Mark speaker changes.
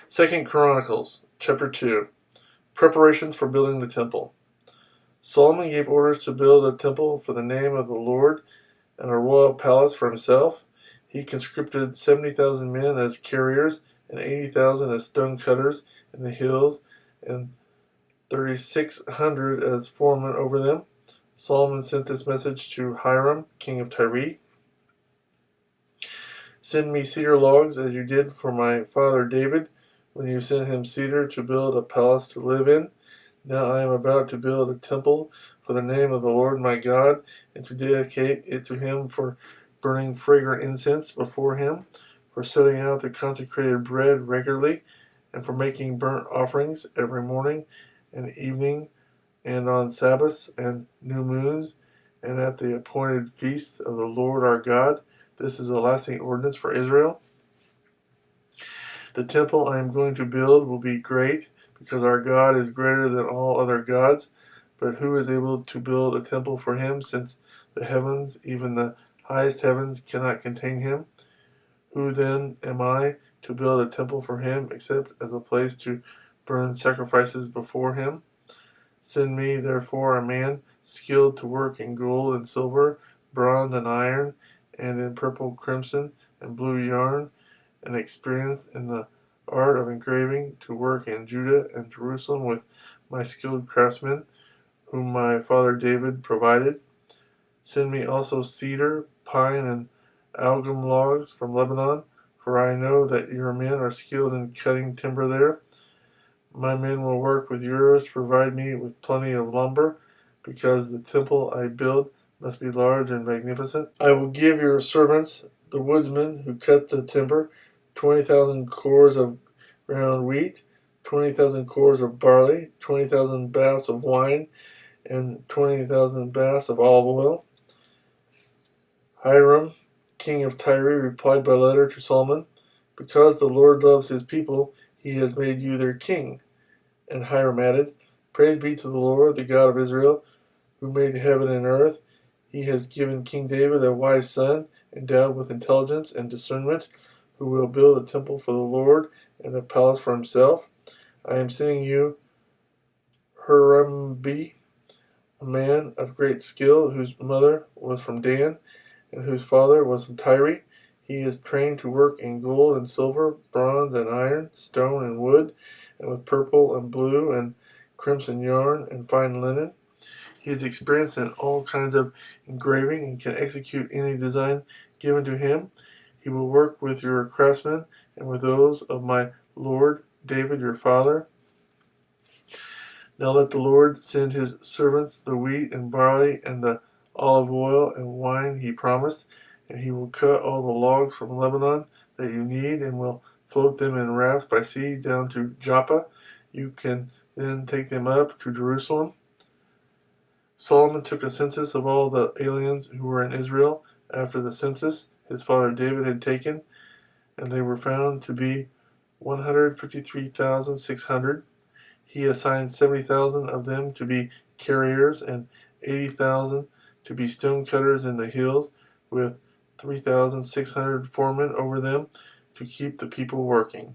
Speaker 1: 2 Chronicles, chapter 2. Preparations for building the temple. Solomon gave orders to build a temple for the name of the Lord and a royal palace for himself. He conscripted 70,000 men as carriers and 80,000 as stone cutters in the hills and 3,600 as foremen over them. Solomon sent this message to Hiram, king of Tyre. Send me cedar logs as you did for my father David when you sent him cedar to build a palace to live in. Now I am about to build a temple for the name of the Lord my God and to dedicate it to him for burning fragrant incense before him, for setting out the consecrated bread regularly, and for making burnt offerings every morning and evening and on Sabbaths and new moons and at the appointed feasts of the Lord our God. This is a lasting ordinance for Israel. The temple I am going to build will be great, because our God is greater than all other gods. But who is able to build a temple for him, since the heavens, even the highest heavens, cannot contain him? Who then am I to build a temple for him, except as a place to burn sacrifices before him? Send me, therefore, a man skilled to work in gold and silver, bronze and iron, and in purple, crimson, and blue yarn, and experienced in the art of engraving, to work in Judah and Jerusalem with my skilled craftsmen, whom my father David provided. Send me also cedar, pine, and algum logs from Lebanon, for I know that your men are skilled in cutting timber there. My men will work with yours to provide me with plenty of lumber, because the temple I build must be large and magnificent. I will give your servants, the woodsmen who cut the timber, 20,000 cores of ground wheat, 20,000 cores of barley, 20,000 baths of wine, and 20,000 baths of olive oil. Hiram, king of Tyre, replied by letter to Solomon, because the Lord loves his people, he has made you their king. And Hiram added, Praise be to the Lord, the God of Israel, who made heaven and earth. He has given King David a wise son, endowed with intelligence and discernment, who will build a temple for the Lord and a palace for himself. I am sending you Hurambi, a man of great skill, whose mother was from Dan, and whose father was from Tyre. He is trained to work in gold and silver, bronze and iron, stone and wood, and with purple and blue and crimson yarn and fine linen. He is experienced in all kinds of engraving and can execute any design given to him. He will work with your craftsmen and with those of my lord David your father. Now let the Lord send his servants the wheat and barley and the olive oil and wine he promised, and he will cut all the logs from Lebanon that you need and will float them in rafts by sea down to Joppa. You can then take them up to Jerusalem. Solomon took a census of all the aliens who were in Israel after the census his father David had taken, and they were found to be 153,600. He assigned 70,000 of them to be carriers and 80,000 to be stone cutters in the hills, with 3,600 foremen over them to keep the people working.